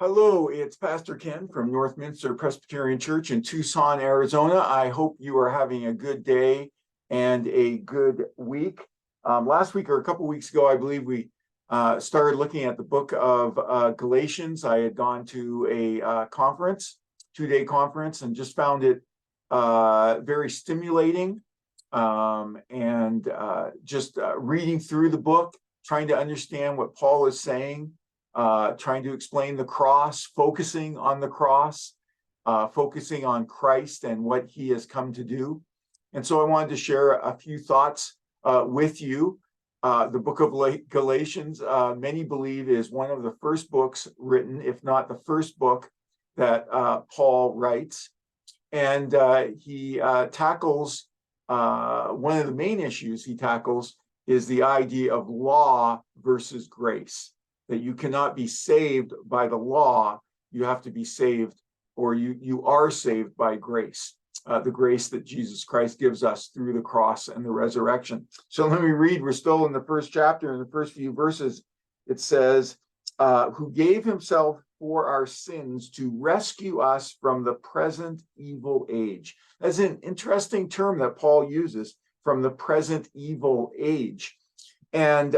Hello, it's Pastor Ken from Northminster Presbyterian Church in Tucson, Arizona. I hope you are having a good day and a good week. Last week or a couple weeks ago, I believe we started looking at the book of Galatians. I had gone to a conference, 2-day conference, and just found it very stimulating. Just reading through the book, trying to understand what Paul is saying. Trying to explain the cross, focusing on the cross, focusing on Christ and what he has come to do. And so I wanted to share a few thoughts with you. The book of Galatians, many believe, is one of the first books written, if not the first book that Paul writes. And he tackles, one of the main issues he tackles is the idea of law versus grace. That you cannot be saved by the law, you have to be saved, or you are saved by grace, the grace that Jesus Christ gives us through the cross and the resurrection. So let me read, we're still in the first chapter, in the first few verses. It says, who gave himself for our sins to rescue us from the present evil age. That's an interesting term that Paul uses, from the present evil age. And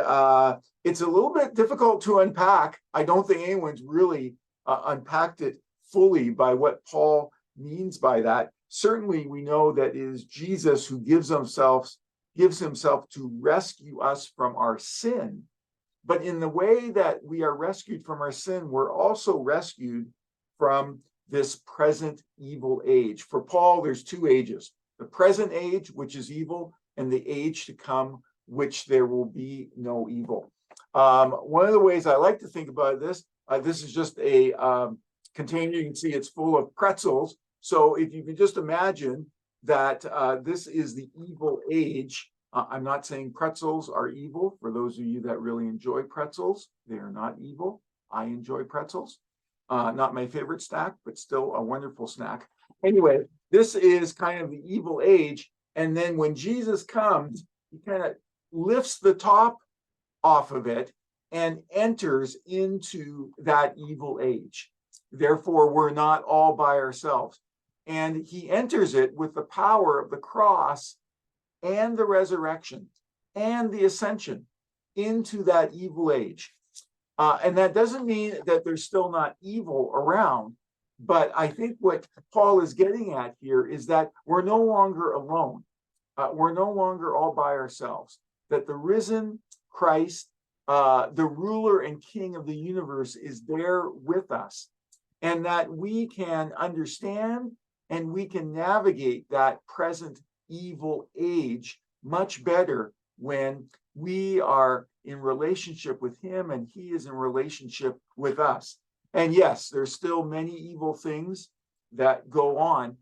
it's a little bit difficult to unpack. I don't think anyone's really unpacked it fully by what Paul means by that. Certainly, we know that it is Jesus who gives himself to rescue us from our sin. But in the way that we are rescued from our sin, we're also rescued from this present evil age. For Paul, there's two ages: the present age, which is evil, and the age to come, which there will be no evil. One of the ways I like to think about this, this is just a container. You can see it's full of pretzels. So if you can just imagine that this is the evil age. I'm not saying pretzels are evil. For those of you that really enjoy pretzels, they are not evil. I enjoy pretzels. Not my favorite snack, but still a wonderful snack. Anyway, this is kind of the evil age. And then when Jesus comes, he kind of lifts the top off of it and enters into that evil age. Therefore, we're not all by ourselves. And he enters it with the power of the cross and the resurrection and the ascension into that evil age. And that doesn't mean that there's still not evil around. But I think what Paul is getting at here is that we're no longer alone. We're no longer all by ourselves. That the risen Christ, the ruler and king of the universe, is there with us, and that we can understand and we can navigate that present evil age much better when we are in relationship with him and he is in relationship with us. And yes, there's still many evil things that go on,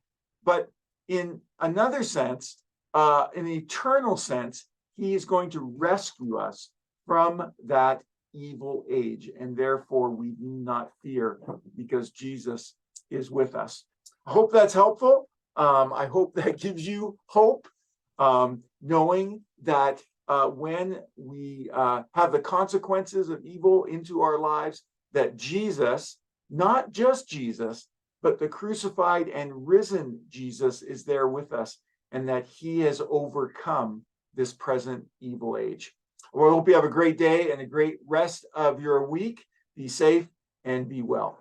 but in another sense, in an eternal sense, he is going to rescue us from that evil age, and therefore we do not fear because Jesus is with us. I hope that's helpful. I hope that gives you hope, knowing that when we have the consequences of evil into our lives, that Jesus, not just Jesus, but the crucified and risen Jesus is there with us, and that he has overcome this present evil age. Well, I hope you have a great day and a great rest of your week. Be safe and be well.